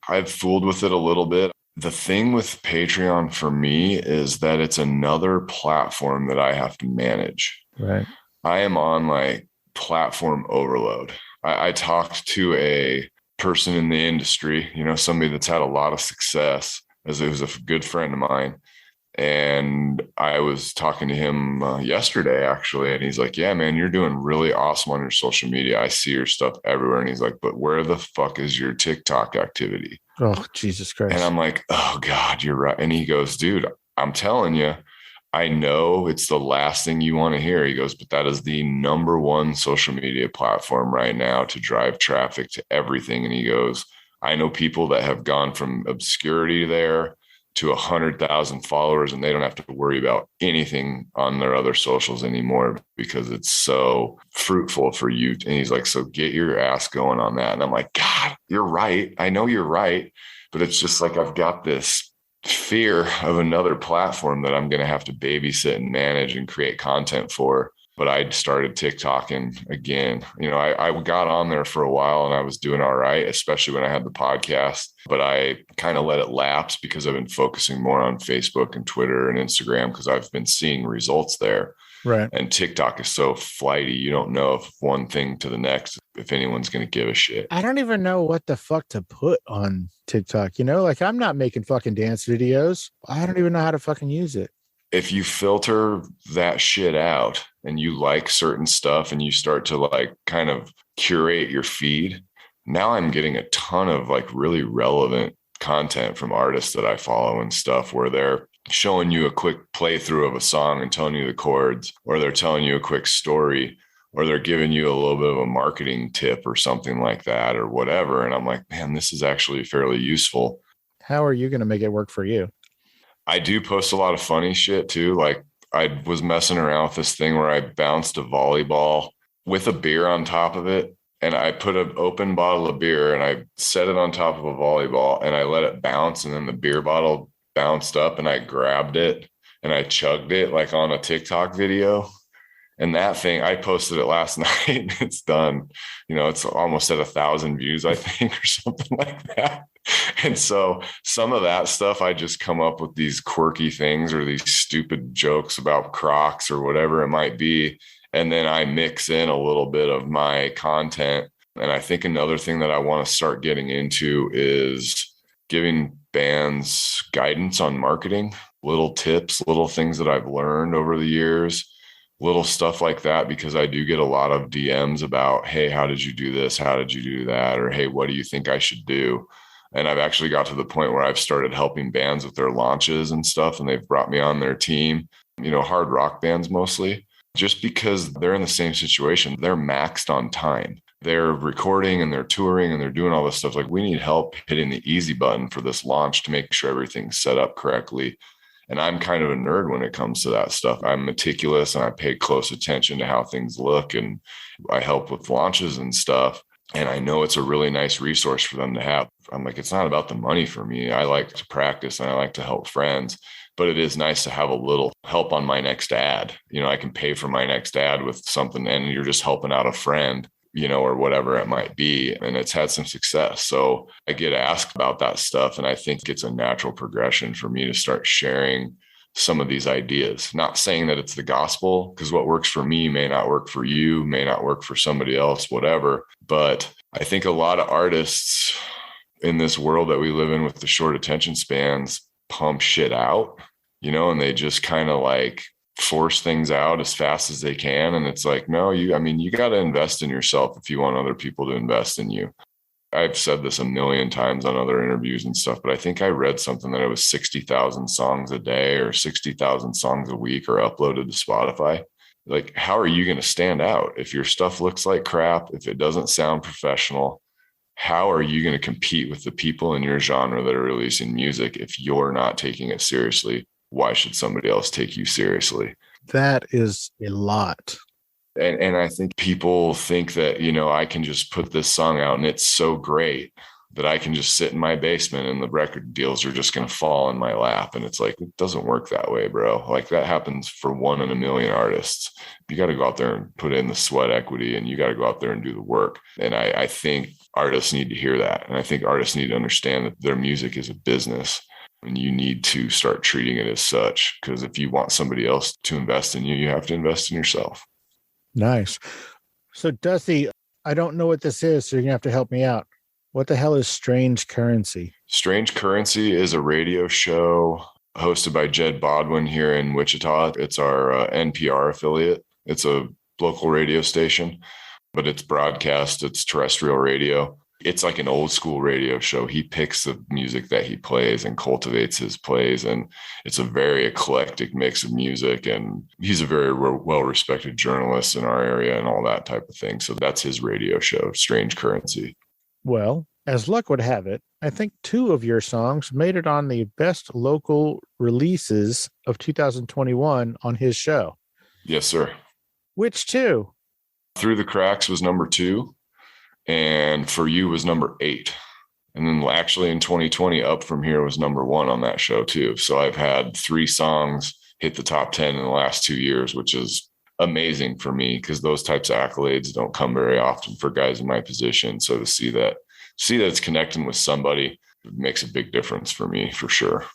I've fooled with it a little bit. The thing with Patreon for me is that it's another platform that I have to manage. Right. I am on like platform overload. I talked to a person in the industry, you know, somebody that's had a lot of success, as it was a good friend of mine. And I was talking to him yesterday, actually. And he's like, yeah, man, you're doing really awesome on your social media. I see your stuff everywhere. And he's like, but where the fuck is your TikTok activity? Oh, Jesus Christ. And I'm like, oh God, you're right. And he goes, dude, I'm telling you, I know it's the last thing you want to hear. He goes, but that is the number one social media platform right now to drive traffic to everything. And he goes, I know people that have gone from obscurity there to 100,000 followers, and they don't have to worry about anything on their other socials anymore because it's so fruitful for you. And he's like, so get your ass going on that. And I'm like, God, you're right. I know you're right. But it's just like, I've got this fear of another platform that I'm going to have to babysit and manage and create content for. But I started TikToking again. You know, I got on there for a while and I was doing all right, especially when I had the podcast. But I kind of let it lapse because I've been focusing more on Facebook and Twitter and Instagram because I've been seeing results there. Right. And TikTok is so flighty. You don't know if one thing to the next, if anyone's going to give a shit. I don't even know what the fuck to put on TikTok. You know, like I'm not making fucking dance videos. I don't even know how to fucking use it. If you filter that shit out and you like certain stuff and you start to like kind of curate your feed, now I'm getting a ton of like really relevant content from artists that I follow and stuff where they're showing you a quick playthrough of a song and telling you the chords, or they're telling you a quick story, or they're giving you a little bit of a marketing tip or something like that or whatever. And I'm like, man, this is actually fairly useful. How are you going to make it work for you? I do post a lot of funny shit too. Like I was messing around with this thing where I bounced a volleyball with a beer on top of it. And I put an open bottle of beer and I set it on top of a volleyball and I let it bounce. And then the beer bottle bounced up and I grabbed it and I chugged it like on a TikTok video. And that thing, I posted it last night. It's done. You know, it's almost at 1,000 views, I think, or something like that. And so some of that stuff, I just come up with these quirky things or these stupid jokes about Crocs or whatever it might be. And then I mix in a little bit of my content. And I think another thing that I want to start getting into is giving bands guidance on marketing, little tips, little things that I've learned over the years, little stuff like that, because I do get a lot of DMs about, hey, how did you do this? How did you do that? Or, hey, what do you think I should do? And I've actually got to the point where I've started helping bands with their launches and stuff. And they've brought me on their team, you know, hard rock bands mostly, just because they're in the same situation. They're maxed on time. They're recording and they're touring and they're doing all this stuff. Like, we need help hitting the easy button for this launch to make sure everything's set up correctly. And I'm kind of a nerd when it comes to that stuff. I'm meticulous and I pay close attention to how things look, and I help with launches and stuff. And I know it's a really nice resource for them to have. I'm like, it's not about the money for me. I like to practice and I like to help friends, but it is nice to have a little help on my next ad. You know, I can pay for my next ad with something and you're just helping out a friend, you know, or whatever it might be. And it's had some success. So I get asked about that stuff. And I think it's a natural progression for me to start sharing some of these ideas. Not saying that it's the gospel, because what works for me may not work for you, may not work for somebody else, whatever. But I think a lot of artists in this world that we live in with the short attention spans pump shit out, you know, and they just kind of like force things out as fast as they can. And it's like, no, you got to invest in yourself if you want other people to invest in you. I've said this a million times on other interviews and stuff, but I think I read something that it was 60,000 songs a day or 60,000 songs a week are uploaded to Spotify. Like, how are you going to stand out if your stuff looks like crap, if it doesn't sound professional? How are you going to compete with the people in your genre that are releasing music if you're not taking it seriously? Why should somebody else take you seriously? That is a lot. And I think people think that, I can just put this song out and it's so great that I can just sit in my basement and the record deals are just going to fall in my lap. And it's like, it doesn't work that way, bro. Like, that happens for 1 in a million artists. You got to go out there and put in the sweat equity, and you got to go out there and do the work. And I think artists need to hear that. And I think artists need to understand that their music is a business, and you need to start treating it as such. Because if you want somebody else to invest in you, you have to invest in yourself. Nice. So, Dusty, I don't know what this is, so you're going to have to help me out. What the hell is Strange Currency? Strange Currency is a radio show hosted by Jed Bodwin here in Wichita. It's our NPR affiliate. It's a local radio station, but it's broadcast. It's terrestrial radio. It's like an old school radio show. He picks the music that he plays and cultivates his plays. And it's a very eclectic mix of music. And he's a very well-respected journalist in our area and all that type of thing. So that's his radio show, Strange Currency. Well, as luck would have it, I think 2 of your songs made it on the best local releases of 2021 on his show. Yes, sir. Which 2? Through the Cracks was number 2. And For You was number 8. And then actually in 2020, Up From Here was number 1 on that show too. So I've had 3 songs hit the top 10 in the last 2 years, which is amazing for me because those types of accolades don't come very often for guys in my position. So to see that it's connecting with somebody makes a big difference for me, for sure.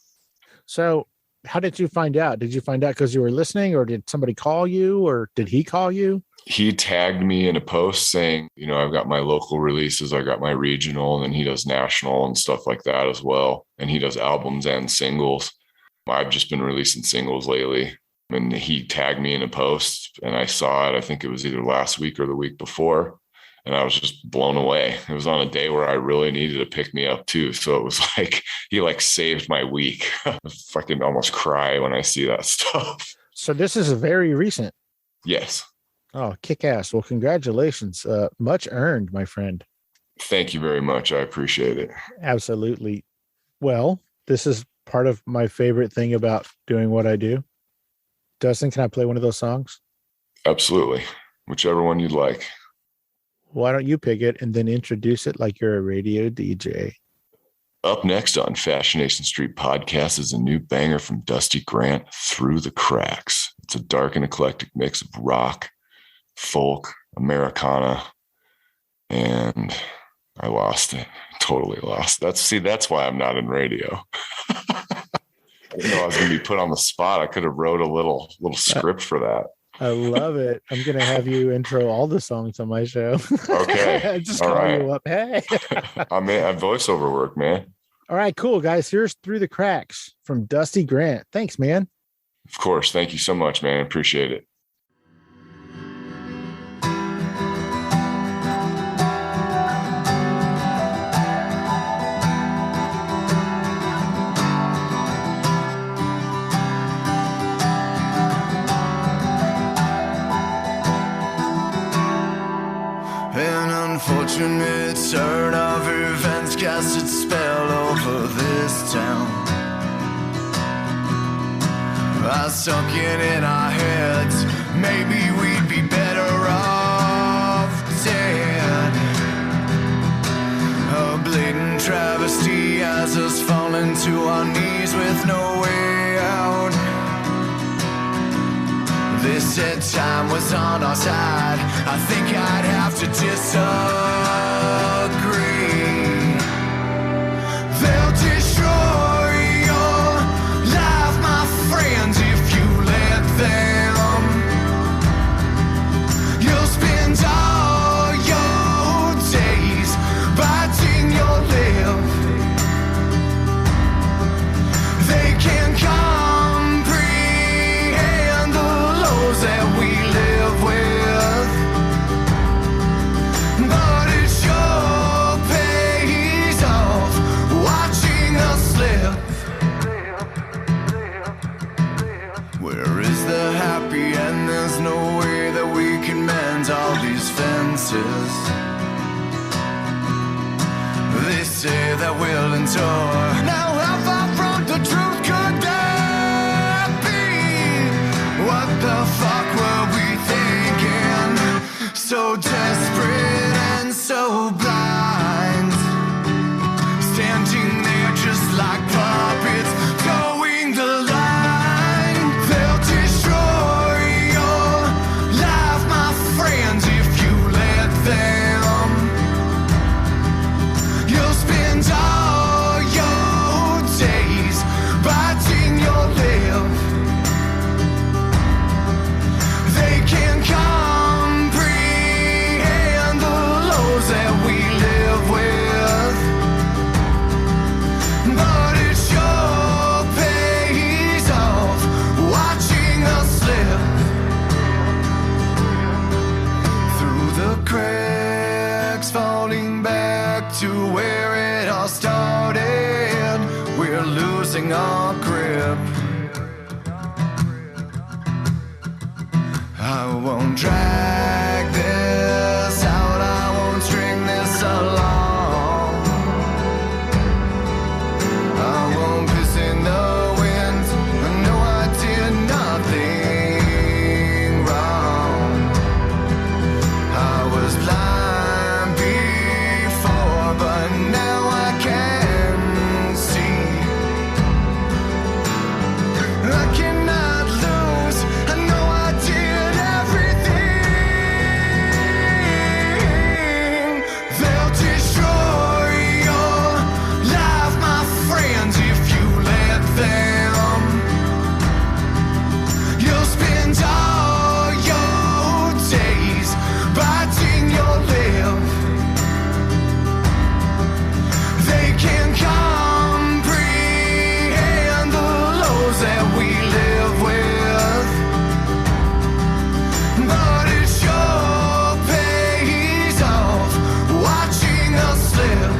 So how did you find out? Did you find out because you were listening, or did somebody call you, or did he call you? He tagged me in a post saying, I've got my local releases, I got my regional, and he does national and stuff like that as well. And he does albums and singles. I've just been releasing singles lately. And he tagged me in a post and I saw it. I think it was either last week or the week before. And I was just blown away. It was on a day where I really needed to pick me up too. So it was like, he saved my week. I fucking almost cry when I see that stuff. So this is very recent. Yes. Oh, kick ass. Well, congratulations. Much earned, my friend. Thank you very much. I appreciate it. Absolutely. Well, this is part of my favorite thing about doing what I do. Dustin, can I play one of those songs? Absolutely. Whichever one you'd like. Why don't you pick it and then introduce it like you're a radio DJ? Up next on Fascination Street podcast is a new banger from Dusty Grant, Through the Cracks. It's a dark and eclectic mix of rock, folk, Americana, and I lost it. Totally lost. That's why I'm not in radio. I didn't know I was going to be put on the spot. I could have wrote a little script for that. I love it. I'm going to have you intro all the songs on my show. Okay. Just all call right. you up. Hey. I'm voiceover work, man. All right, cool, guys. Here's Through the Cracks from Dusty Grant. Thanks, man. Of course. Thank you so much, man. Appreciate it. Unfortunate turn of events cast its spell over this town. I sunk in our heads, maybe we'd be better off dead. A blatant travesty has us falling to our knees with no way out. They said time was on our side. I think I'd have to disagree. They'll destroy your life, my friends, if you let them. You'll spend all your days biting your lip. They can comprehend the laws that we live with, but it sure there's no way that we can mend all these fences. They say that we'll endure. Now how far from the truth could that be? What the fuck were we thinking? So desperate and so blind, standing there just like puppets, towing the line. They'll destroy your life, my friends, if you let them. You'll spend all your days biting your lip. They can't comprehend the lows that we live with, but it sure pays off watching us slip through the cracks, falling back to where it all started. We're losing our grip. I won't drag this out, I won't string this along. I won't piss in the wind, I know I did nothing wrong. I was blind before, but now I can see. I cannot lose, I know I did everything. They'll destroy your life, my friends, if you let them. You'll spend all your days biting your lip. They can't comprehend the lows that we live with, but it sure pays off watching us slip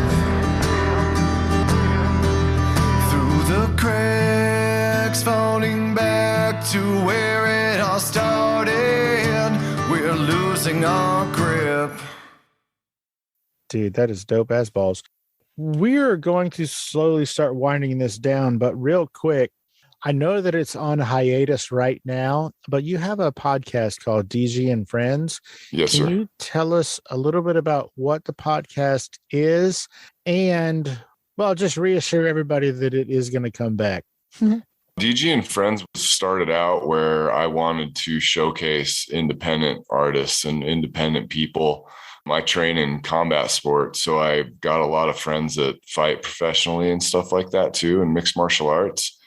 through the cracks, falling back to where it all started. We're losing our grip. Dude, that is dope as balls. We're going to slowly start winding this down, but real quick, I know that it's on hiatus right now, but you have a podcast called DG and Friends. Yes, Can sir. you tell us a little bit about what the podcast is and, well, just reassure everybody that it is going to come back? DG and Friends started out where I wanted to showcase independent artists and independent people. I train in combat sports, so I got a lot of friends that fight professionally and stuff like that too, and mixed martial arts.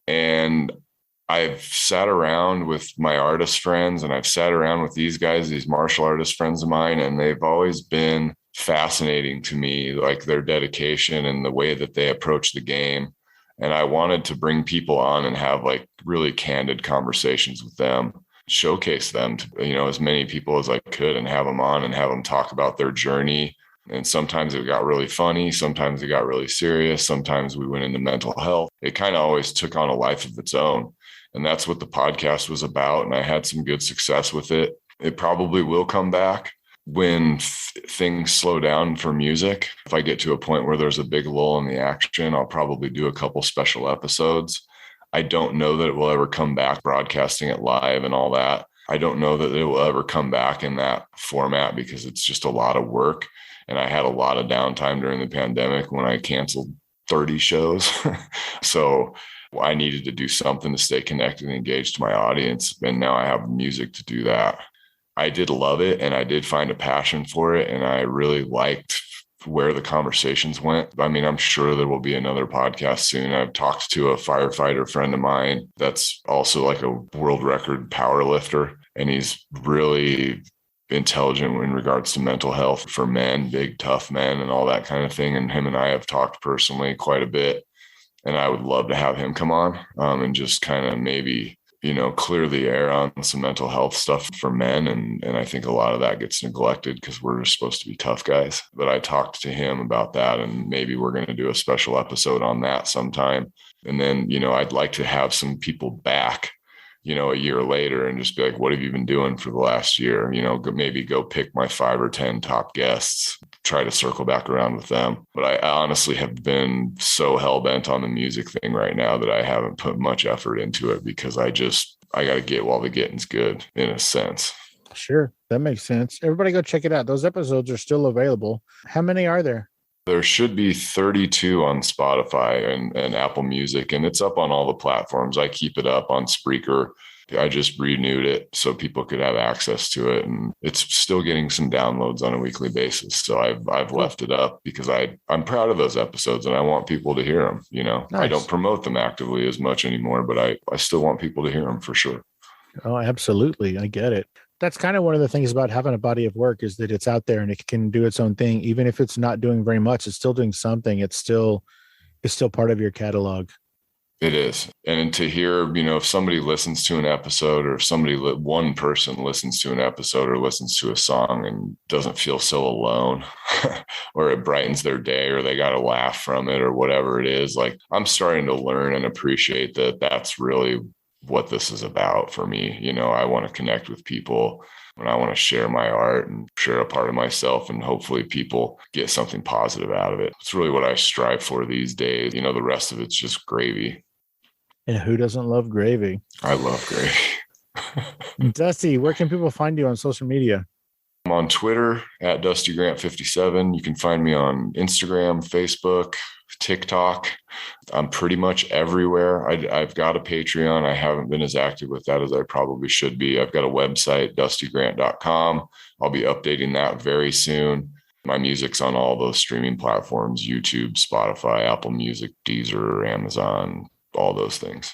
And I've sat around with my artist friends, and I've sat around with these guys, these martial artist friends of mine, and they've always been fascinating to me, like their dedication and the way that they approach the game. And I wanted to bring people on and have like really candid conversations with them, showcase them to, as many people as I could, and have them on and have them talk about their journey. And sometimes it got really funny. Sometimes it got really serious. Sometimes we went into mental health. It kind of always took on a life of its own. And that's what the podcast was about. And I had some good success with it. It probably will come back when things slow down for music. If I get to a point where there's a big lull in the action, I'll probably do a couple special episodes. I don't know that it will ever come back broadcasting it live and all that. I don't know that it will ever come back in that format because it's just a lot of work. And I had a lot of downtime during the pandemic when I canceled 30 shows. So I needed to do something to stay connected and engaged to my audience. And now I have music to do that. I did love it, and I did find a passion for it. And I really liked where the conversations went. I mean, I'm sure there will be another podcast soon. I've talked to a firefighter friend of mine that's also like a world record power lifter, and he's really intelligent in regards to mental health for men, big, tough men and all that kind of thing. And him and I have talked personally quite a bit, and I would love to have him come on and just kind of maybe, clear the air on some mental health stuff for men. And I think a lot of that gets neglected because we're supposed to be tough guys. But I talked to him about that, and maybe we're going to do a special episode on that sometime. And then, I'd like to have some people back a year later and just be like, what have you been doing for the last year? Maybe go pick my 5 or 10 top guests, try to circle back around with them. But I honestly have been so hell bent on the music thing right now that I haven't put much effort into it, because I got to get while the getting's good, in a sense. Sure. That makes sense. Everybody go check it out. Those episodes are still available. How many are there? There should be 32 on Spotify and Apple Music, and it's up on all the platforms. I keep it up on Spreaker. I just renewed it so people could have access to it, and it's still getting some downloads on a weekly basis. So I've left it up because I'm proud of those episodes and I want people to hear them. Nice. I don't promote them actively as much anymore, but I still want people to hear them for sure. Oh, absolutely. I get it. That's kind of one of the things about having a body of work, is that it's out there and it can do its own thing. Even if it's not doing very much, it's still doing something. It's still part of your catalog. It is. And to hear, if somebody listens to an episode, or one person listens to an episode or listens to a song and doesn't feel so alone, or it brightens their day, or they got a laugh from it, or whatever it is, like, I'm starting to learn and appreciate that that's really what this is about for me. I want to connect with people, and I want to share my art and share a part of myself, and hopefully people get something positive out of it. It's really what I strive for these days. The rest of it's just gravy. And who doesn't love gravy? I love gravy. Dusty, where can people find you on social media? I'm on Twitter at DustyGrant57. You can find me on Instagram, Facebook, TikTok. I'm pretty much everywhere. I've got a Patreon. I haven't been as active with that as I probably should be. I've got a website, DustyGrant.com. I'll be updating that very soon. My music's on all those streaming platforms: YouTube, Spotify, Apple Music, Deezer, Amazon, all those things.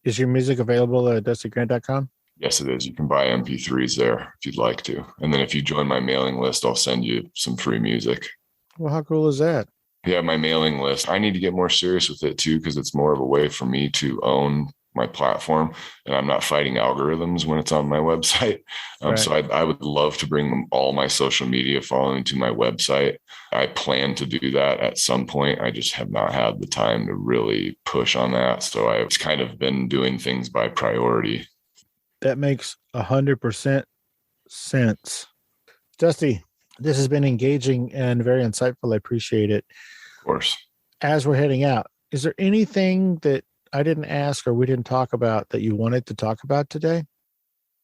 Is your music available at DustyGrant.com? Yes, it is. You can buy MP3s there if you'd like to. And then if you join my mailing list, I'll send you some free music. Well, how cool is that? Yeah, my mailing list. I need to get more serious with it too, because it's more of a way for me to own my platform, and I'm not fighting algorithms when it's on my website. Right. So I would love to bring all my social media following to my website. I plan to do that at some point. I just have not had the time to really push on that. So I've kind of been doing things by priority. That makes 100% sense. Dusty, this has been engaging and very insightful. I appreciate it. Of course. As we're heading out, is there anything that I didn't ask or we didn't talk about that you wanted to talk about today?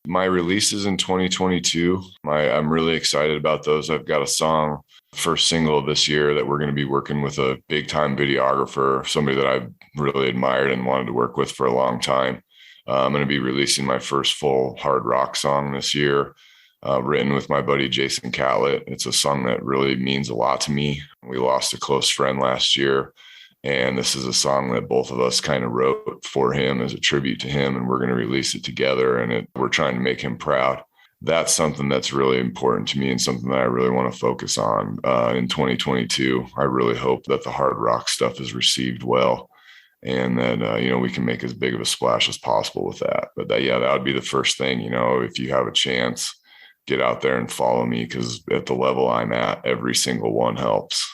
My releases in 2022, I'm really excited about those. I've got a song, first single of this year, that we're going to be working with a big time videographer, somebody that I've really admired and wanted to work with for a long time. I'm going to be releasing my first full hard rock song this year, written with my buddy Jason Khaled. It's a song that really means a lot to me. We lost a close friend last year, and this is a song that both of us kind of wrote for him as a tribute to him, and we're going to release it together, and we're trying to make him proud. That's something that's really important to me and something that I really want to focus on in 2022. I really hope that the hard rock stuff is received well, and that, we can make as big of a splash as possible with that. But that would be the first thing. If you have a chance, get out there and follow me, because at the level I'm at, every single one helps.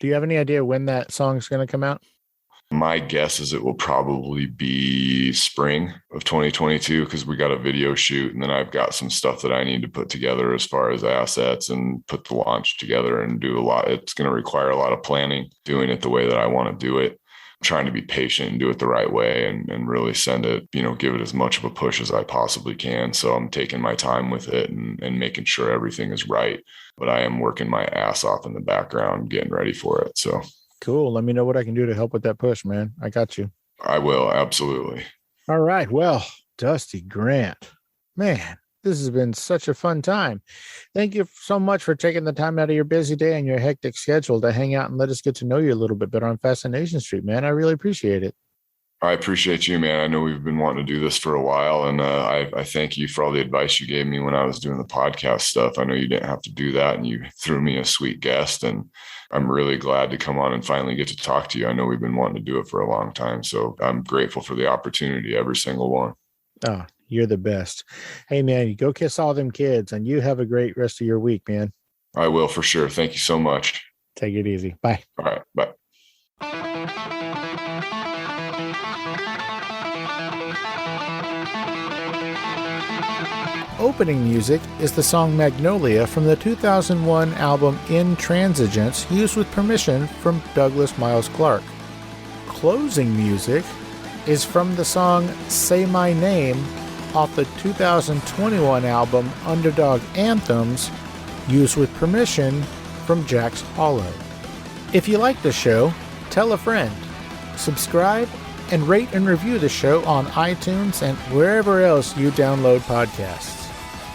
Do you have any idea when that song is going to come out? My guess is it will probably be spring of 2022, because we got a video shoot, and then I've got some stuff that I need to put together as far as assets and put the launch together and do a lot. It's going to require a lot of planning, doing it the way that I want to do it. Trying to be patient and do it the right way, and really send it, give it as much of a push as I possibly can. So I'm taking my time with it and making sure everything is right. But I am working my ass off in the background, getting ready for it. So cool. Let me know what I can do to help with that push, man. I got you. I will. Absolutely. All right. Well, Dusty Grant, man, this has been such a fun time. Thank you so much for taking the time out of your busy day and your hectic schedule to hang out and let us get to know you a little bit better on Fascination Street, man. I really appreciate it. I appreciate you, man. I know we've been wanting to do this for a while, and I thank you for all the advice you gave me when I was doing the podcast stuff. I know you didn't have to do that, and you threw me a sweet guest, and I'm really glad to come on and finally get to talk to you. I know we've been wanting to do it for a long time, so I'm grateful for the opportunity, every single one. Oh, you're the best. Hey, man, you go kiss all them kids, and you have a great rest of your week, man. I will, for sure. Thank you so much. Take it easy. Bye. All right. Bye. Opening music is the song Magnolia from the 2001 album Intransigence, used with permission from Douglas Miles Clark. Closing music is from the song Say My Name off the 2021 album Underdog Anthems, used with permission from Jack's Hollow. If you like the show, tell a friend. Subscribe and rate and review the show on iTunes and wherever else you download podcasts.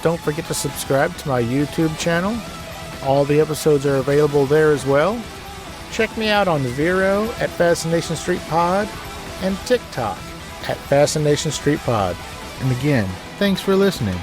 Don't forget to subscribe to my YouTube channel. All the episodes are available there as well. Check me out on Vero at Fascination Street Pod and TikTok at Fascination Street Pod. And again, thanks for listening.